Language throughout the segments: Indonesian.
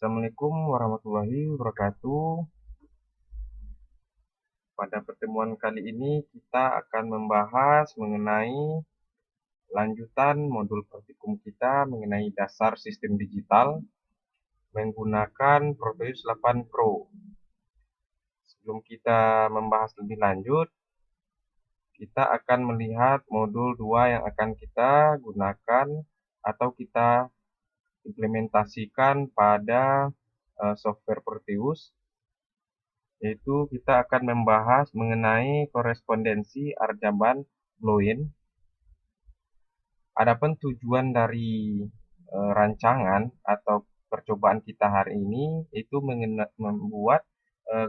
Assalamualaikum warahmatullahi wabarakatuh. Pada pertemuan kali ini kita akan membahas mengenai lanjutan modul praktikum kita mengenai dasar sistem digital menggunakan Proteus 8 Pro. Sebelum kita membahas lebih lanjut, kita akan melihat modul 2 yang akan kita gunakan atau kita implementasikan pada software Proteus, yaitu kita akan membahas mengenai korespondensi Arjaban Bluin. Adapun tujuan dari rancangan atau percobaan kita hari ini itu membuat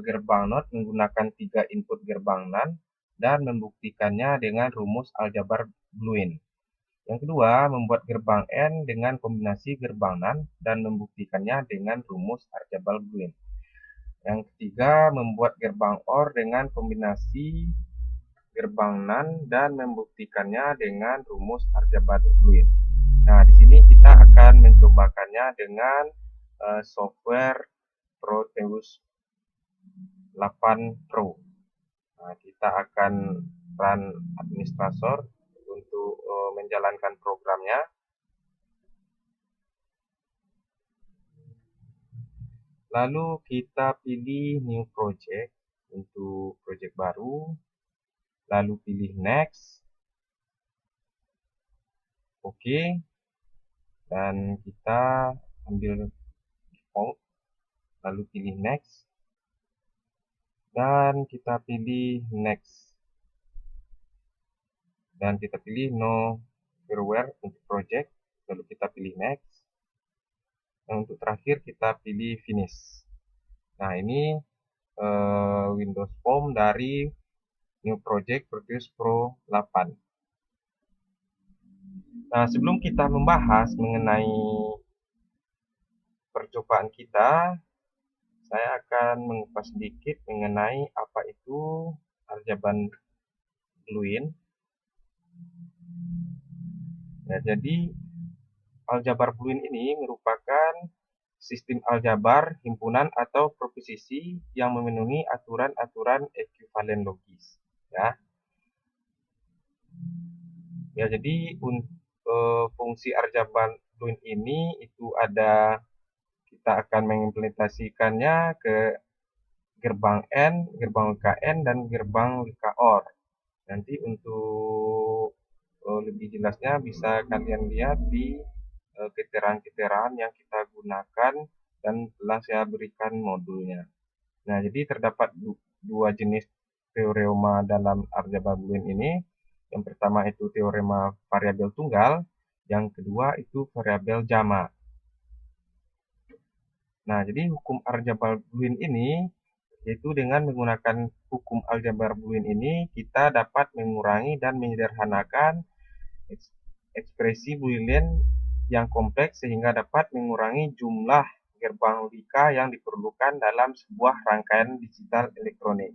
gerbang NOT menggunakan 3 input gerbang NAND dan membuktikannya dengan rumus aljabar Bluin. Yang kedua, membuat gerbang N dengan kombinasi gerbang NAND dan membuktikannya dengan rumus aljabar Bluin. Yang ketiga, membuat gerbang OR dengan kombinasi gerbang NAND dan membuktikannya dengan rumus aljabar Bluin. Nah, di sini kita akan mencobakannya dengan software Proteus 8 Pro. Nah, kita akan run administrator untuk menjalankan programnya. Lalu kita pilih new project untuk project baru. Lalu pilih next. Oke. Dan kita ambil default. Lalu pilih next. Dan kita pilih next. Dan kita pilih no firmware untuk project. Lalu kita pilih next. Dan untuk terakhir kita pilih finish. Nah, ini Windows Form dari new project Proteus Pro 8. Nah, sebelum kita membahas mengenai percobaan kita, saya akan mengupas sedikit mengenai apa itu aljabar Bluin. Ya, jadi aljabar Bluin ini merupakan sistem aljabar himpunan atau proposisi yang memenuhi aturan-aturan ekuivalen logis. Ya, jadi fungsi aljabar Bluin ini itu ada, kita akan mengimplementasikannya ke gerbang N, gerbang LKN, dan gerbang LKOR. Nanti untuk lebih jelasnya bisa kalian lihat di keterangan-keterangan yang kita gunakan dan telah saya berikan modulnya. Nah, jadi terdapat dua jenis teorema dalam aljabar Bluin ini. Yang pertama itu teorema variabel tunggal, yang kedua itu variabel jama. Nah, jadi hukum aljabar Bluin ini, yaitu dengan menggunakan hukum aljabar Bluin ini, kita dapat mengurangi dan menyederhanakan ekspresi Boolean yang kompleks sehingga dapat mengurangi jumlah gerbang logika yang diperlukan dalam sebuah rangkaian digital elektronik.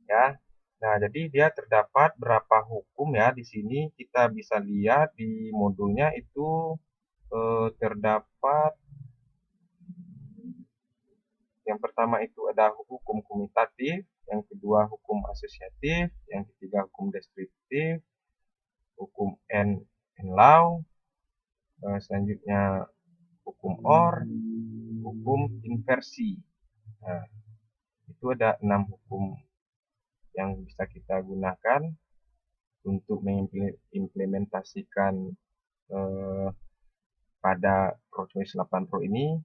Ya. Nah, jadi dia terdapat berapa hukum ya di sini, kita bisa lihat di modulnya itu terdapat yang pertama itu ada hukum komutatif, yang kedua hukum asosiatif, yang ketiga hukum deskriptif, hukum N-law, selanjutnya hukum OR, hukum inversi. Nah, itu ada 6 hukum yang bisa kita gunakan untuk mengimplementasikan pada Proteus 8 Pro ini.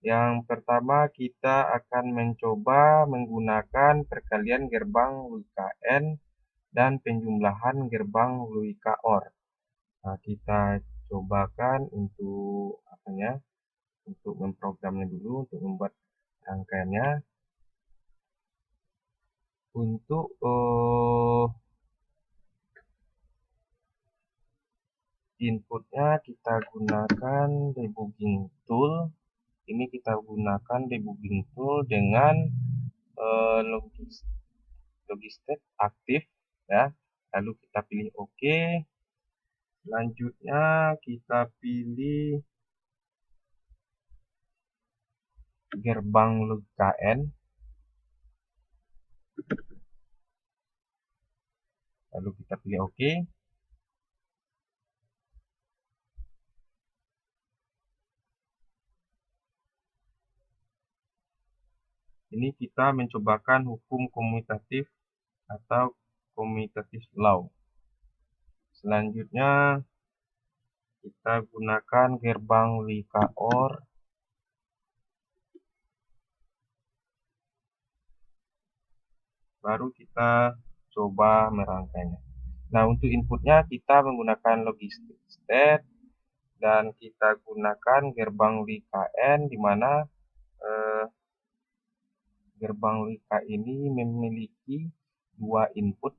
Yang pertama kita akan mencoba menggunakan perkalian gerbang logika N dan penjumlahan gerbang logika OR. Nah, kita cobakan untuk untuk memprogramnya dulu, untuk membuat rangkaiannya. Untuk inputnya kita gunakan debugging tool. Ini kita gunakan debugging tool dengan logistek aktif ya. Lalu kita pilih OK. Selanjutnya kita pilih gerbang logika N, lalu kita pilih OK. Ini kita mencobakan hukum komutatif atau commutative law. Selanjutnya kita gunakan gerbang logika OR. Baru kita coba merangkainya. Nah, untuk inputnya kita menggunakan logistic state dan kita gunakan gerbang logika N, di mana gerbang logika ini memiliki dua input.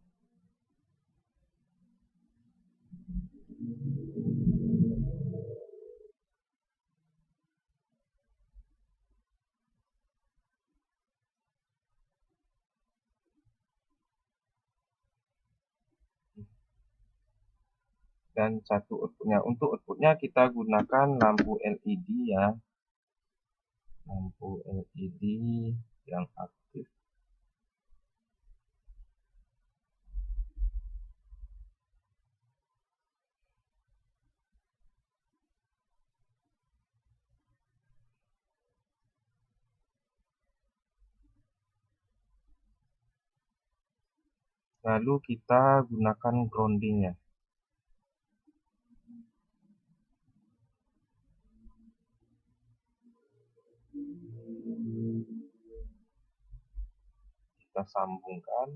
Dan satu outputnya. Untuk outputnya kita gunakan lampu LED ya. Lampu LED yang aktif. Lalu kita gunakan groundingnya. Kita sambungkan.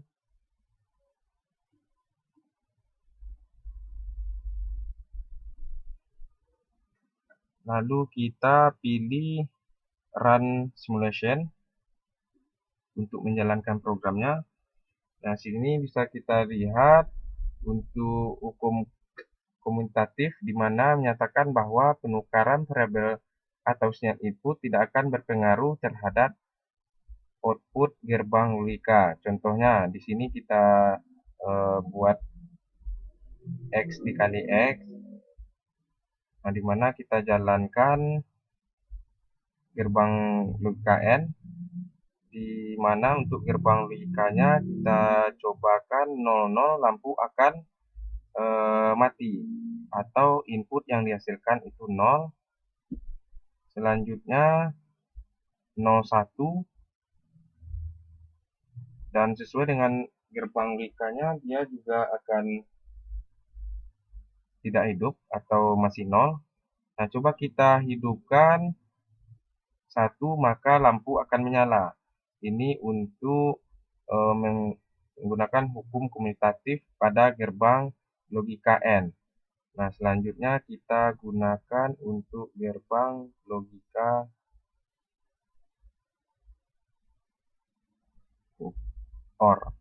Lalu kita pilih run simulation untuk menjalankan programnya. Nah, sini bisa kita lihat untuk hukum komutatif, di mana menyatakan bahwa penukaran variabel atau sinyal input tidak akan berpengaruh terhadap output gerbang logika. Contohnya di sini kita buat X dikali X. Nah, di mana kita jalankan gerbang logika N, di mana untuk gerbang logikanya kita cobakan 00, lampu akan mati atau input yang dihasilkan itu 0. Selanjutnya 01, dan sesuai dengan gerbang logikanya dia juga akan tidak hidup atau masih 0. Nah, coba kita hidupkan 1, maka lampu akan menyala. Ini untuk menggunakan hukum komutatif pada gerbang logika N. Nah, selanjutnya kita gunakan untuk gerbang logika OR.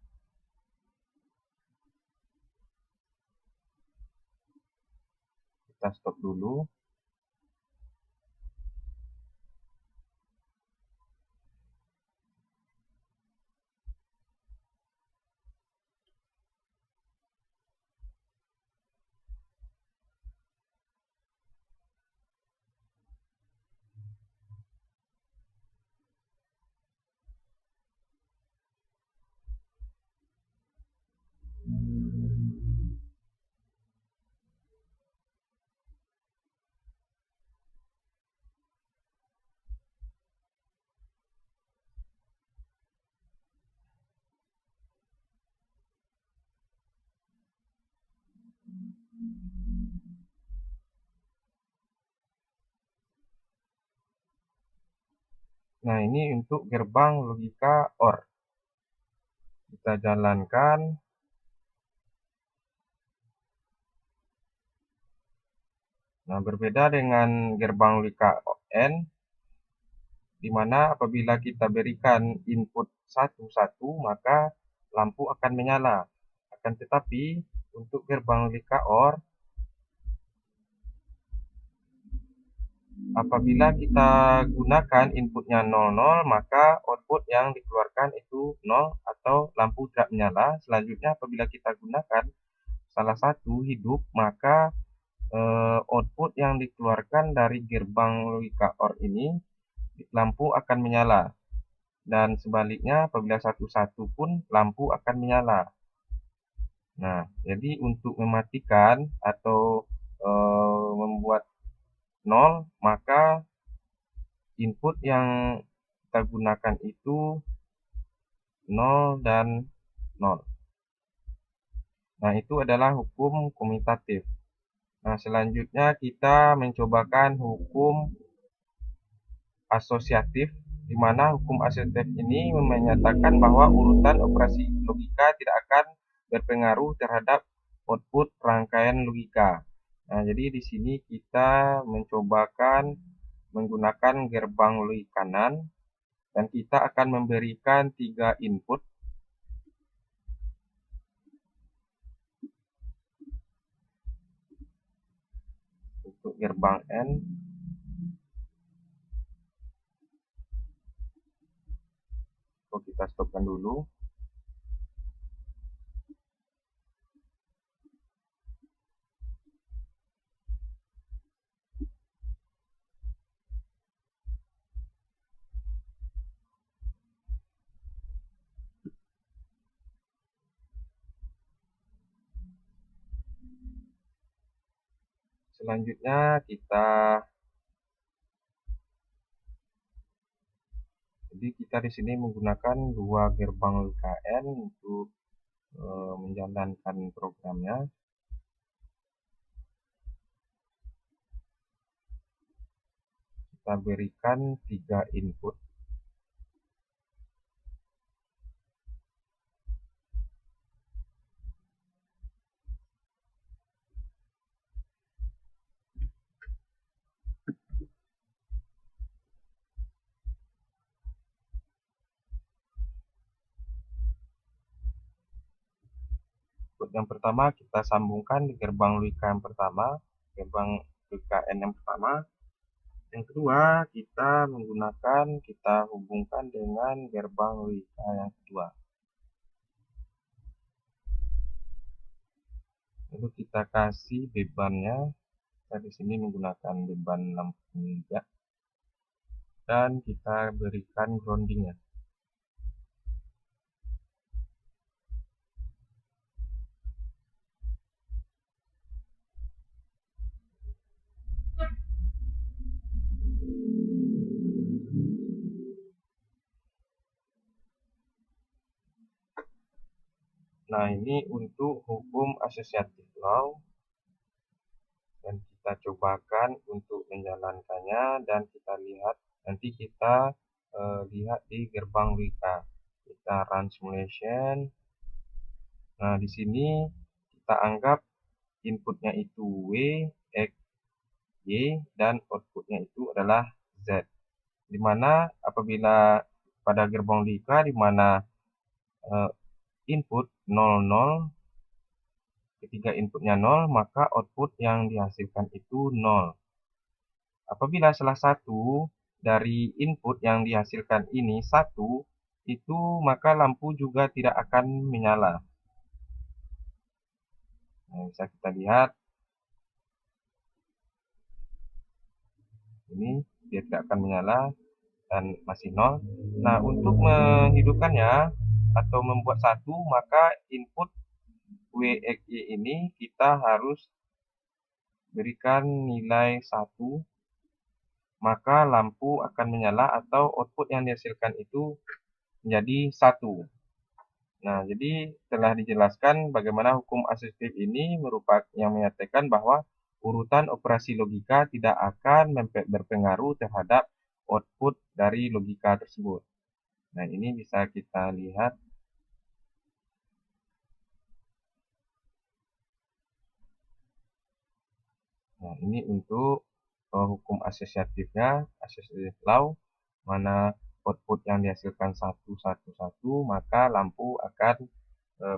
Kita stop dulu. Nah, ini untuk gerbang logika OR. Kita jalankan. Nah, berbeda dengan gerbang logika N, di mana apabila kita berikan input 1, maka lampu akan menyala. Akan tetapi, untuk gerbang logika OR, apabila kita gunakan inputnya 00, maka output yang dikeluarkan itu 0 atau lampu tidak menyala. Selanjutnya, apabila kita gunakan salah satu hidup, maka output yang dikeluarkan dari gerbang logika OR ini lampu akan menyala. Dan sebaliknya apabila 11 pun lampu akan menyala. Nah, jadi untuk mematikan atau membuat 0, maka input yang kita gunakan itu 0 dan 0. Nah, itu adalah hukum komutatif. Nah, selanjutnya kita mencobakan hukum asosiatif, di mana hukum asosiatif ini menyatakan bahwa urutan operasi logika tidak akan berpengaruh terhadap output rangkaian logika. Nah, jadi di sini kita mencobakan menggunakan gerbang logik kanan, dan kita akan memberikan 3 input. Untuk gerbang N, kita stopkan dulu. Selanjutnya kita di sini menggunakan 2 gerbang LKN untuk menjalankan programnya. Kita berikan 3 input. Input yang pertama kita sambungkan di gerbang logika yang pertama, gerbang logika N yang pertama. Yang kedua, kita hubungkan dengan gerbang logika yang kedua. Lalu kita kasih bebannya. Kita di sini menggunakan beban 63 dan kita berikan groundingnya. Nah, ini untuk hukum associative law, dan kita cobakan untuk menjalankannya, dan kita lihat nanti kita lihat di gerbang logika. Kita run simulation. Nah, di sini kita anggap inputnya itu W, X, Y, dan outputnya itu adalah Z. Dimana apabila pada gerbang logika di mana input 00, ketika inputnya 0, maka output yang dihasilkan itu 0. Apabila salah satu dari input yang dihasilkan ini 1, itu maka lampu juga tidak akan menyala. Nah, bisa kita lihat. Ini dia tidak akan menyala dan masih 0. Nah, untuk menghidupkannya atau membuat 1, maka input WXY ini kita harus berikan nilai 1, maka lampu akan menyala atau output yang dihasilkan itu menjadi 1. Nah, jadi telah dijelaskan bagaimana hukum asosiatif ini yang menyatakan bahwa urutan operasi logika tidak akan berpengaruh terhadap output dari logika tersebut. Nah, ini bisa kita lihat. Nah, ini untuk hukum asosiatifnya, associative law, mana output yang dihasilkan 111, maka lampu akan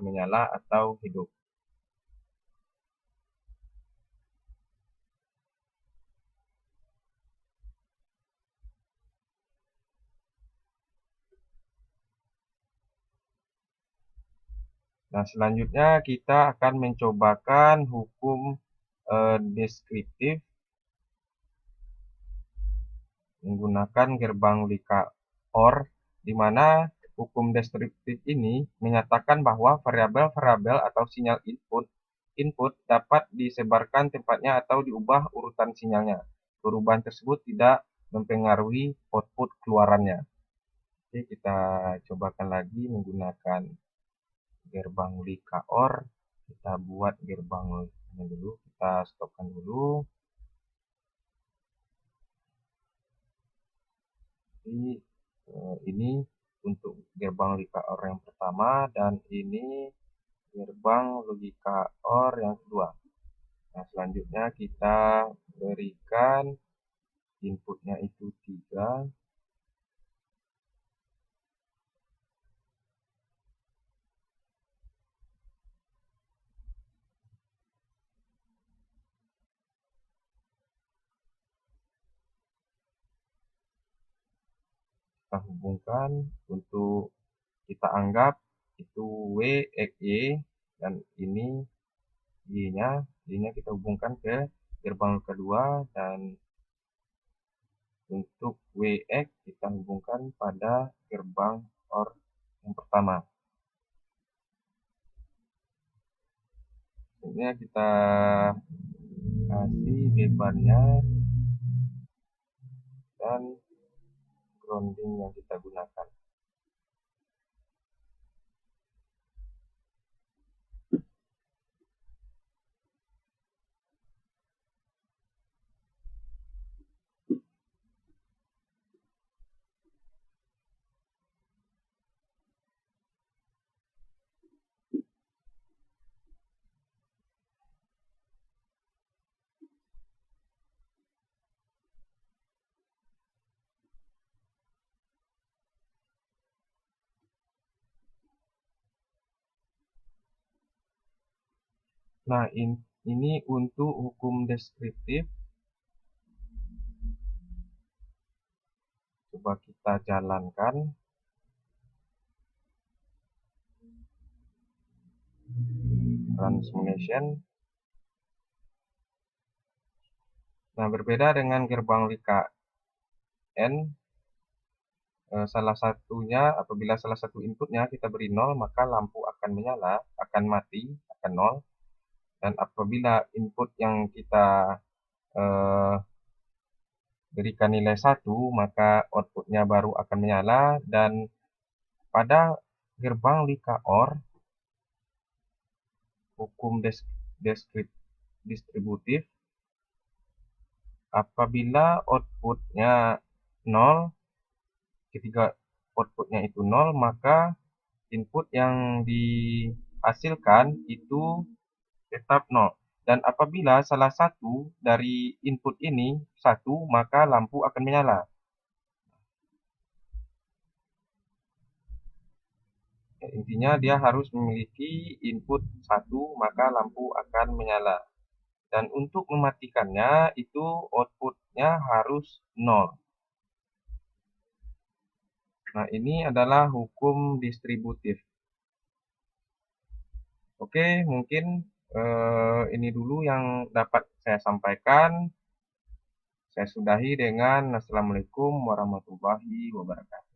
menyala atau hidup. Nah, selanjutnya kita akan mencobakan hukum deskriptif, menggunakan gerbang Lika OR, di mana hukum deskriptif ini menyatakan bahwa variabel-variabel atau sinyal input dapat disebarkan tempatnya atau diubah urutan sinyalnya. Perubahan tersebut tidak mempengaruhi output keluarannya. Oke, kita cobakan lagi menggunakan gerbang Lika OR. Kita buat gerbangnya dulu, kita stopkan dulu. Jadi ini untuk gerbang Lika OR yang pertama, dan ini gerbang logika OR yang kedua. Nah, selanjutnya kita berikan inputnya itu 3. Kita hubungkan untuk kita anggap itu W, X, Y, dan ini Y-nya. Y-nya kita hubungkan ke gerbang kedua, dan untuk WX kita hubungkan pada gerbang OR yang pertama. Selanjutnya kita kasih bebannya dan grounding yang kita gunakan. Nah, ini untuk hukum deskriptif. Coba kita jalankan. Run simulation. Nah, berbeda dengan gerbang Lika N, salah satunya apabila salah satu inputnya kita beri 0, maka lampu akan menyala, akan mati, akan 0. Dan apabila input yang kita berikan nilai 1, maka outputnya baru akan menyala. Dan pada gerbang Lika OR, hukum distributif, apabila outputnya 0, ketika outputnya itu 0, maka input yang dihasilkan itu tetap 0. Dan apabila salah satu dari input ini 1, maka lampu akan menyala. Intinya dia harus memiliki input 1, maka lampu akan menyala. Dan untuk mematikannya itu outputnya harus 0. Nah, ini adalah hukum distributif. Oke, mungkin ini dulu yang dapat saya sampaikan. Saya sudahi dengan Assalamualaikum warahmatullahi wabarakatuh.